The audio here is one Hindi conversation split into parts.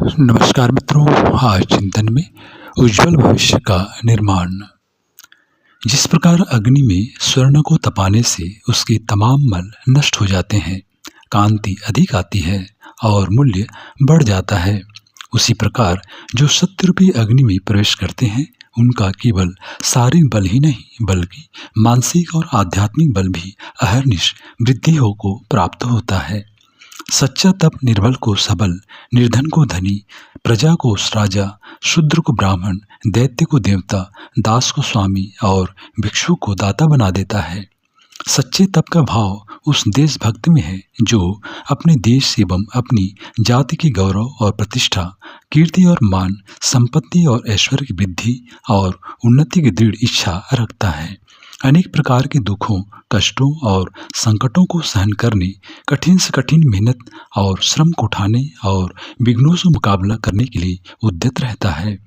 नमस्कार मित्रों। आज चिंतन में उज्जवल भविष्य का निर्माण। जिस प्रकार अग्नि में स्वर्ण को तपाने से उसके तमाम मल नष्ट हो जाते हैं, कांति अधिक आती है और मूल्य बढ़ जाता है, उसी प्रकार जो सत्यरूपी अग्नि में प्रवेश करते हैं उनका केवल शारीरिक बल ही नहीं बल्कि मानसिक और आध्यात्मिक बल भी अहर्निश वृद्धि को प्राप्त होता है। सच्चा तप निर्बल को सबल, निर्धन को धनी, प्रजा को राजा, शूद्र को ब्राह्मण, दैत्य को देवता, दास को स्वामी और भिक्षु को दाता बना देता है। सच्चे तप का भाव उस देशभक्ति में है जो अपने देश एवं अपनी जाति के गौरव और प्रतिष्ठा, कीर्ति और मान, संपत्ति और ऐश्वर्य की वृद्धि और उन्नति की दृढ़ इच्छा रखता है। अनेक प्रकार के दुखों, कष्टों और संकटों को सहन करने, कठिन से कठिन मेहनत और श्रम को उठाने और विघ्नों से मुकाबला करने के लिए उद्यत रहता है।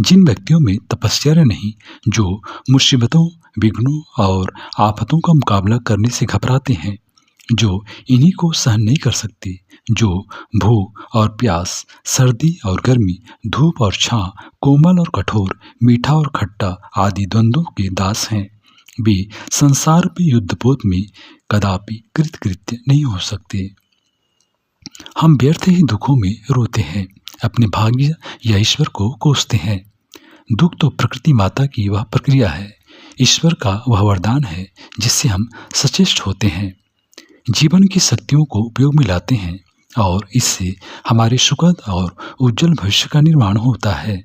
जिन व्यक्तियों में तपस्या नहीं, जो मुसीबतों, विघ्नों और आफतों का मुकाबला करने से घबराते हैं, जो इन्हीं को सहन नहीं कर सकते, जो भूख और प्यास, सर्दी और गर्मी, धूप और छां, कोमल और कठोर, मीठा और खट्टा आदि द्वंद्वों के दास हैं, वे संसार पे युद्धपोत में कदापि कृतकृत्य नहीं हो सकते। हम व्यर्थ ही दुखों में रोते हैं, अपने भाग्य या ईश्वर को कोसते हैं। दुख तो प्रकृति माता की वह प्रक्रिया है, ईश्वर का वह वरदान है जिससे हम सचेष्ट होते हैं, जीवन की शक्तियों को उपयोग में लाते हैं और इससे हमारे सुखद और उज्जवल भविष्य का निर्माण होता है।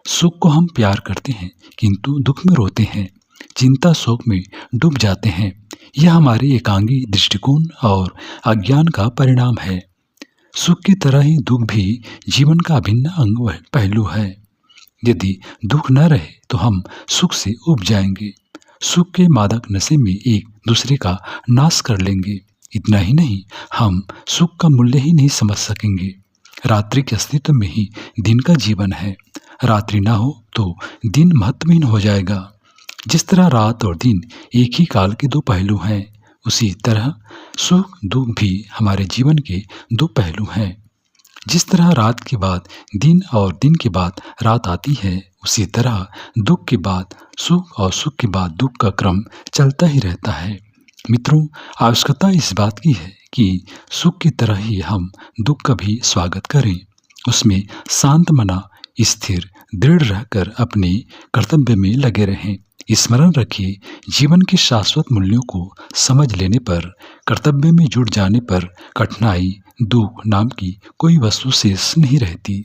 सुख को हम प्यार करते हैं किंतु दुख में रोते हैं, चिंता शोक में डूब जाते हैं। यह हमारे एकांगी दृष्टिकोण और अज्ञान का परिणाम है। सुख की तरह ही दुख भी जीवन का अभिन्न अंग पहलू है। यदि दुख न रहे तो हम सुख से उब जाएंगे, सुख के मादक नशे में एक दूसरे का नाश कर लेंगे। इतना ही नहीं, हम सुख का मूल्य ही नहीं समझ सकेंगे। रात्रि के अस्तित्व में ही दिन का जीवन है, रात्रि ना हो तो दिन महत्वहीन हो जाएगा। जिस तरह रात और दिन एक ही काल के दो पहलू हैं, उसी तरह सुख दुख भी हमारे जीवन के दो पहलू हैं। जिस तरह रात के बाद दिन और दिन के बाद रात आती है, उसी तरह दुख के बाद सुख और सुख के बाद दुख का क्रम चलता ही रहता है। मित्रों, आवश्यकता इस बात की है कि सुख की तरह ही हम दुख का भी स्वागत करें, उसमें शांत मना, स्थिर, दृढ़ रहकर अपने कर्तव्य में लगे रहें। स्मरण रखिए, जीवन के शाश्वत मूल्यों को समझ लेने पर, कर्तव्य में जुट जाने पर कठिनाई, दुख नाम की कोई वस्तु शेष नहीं रहती।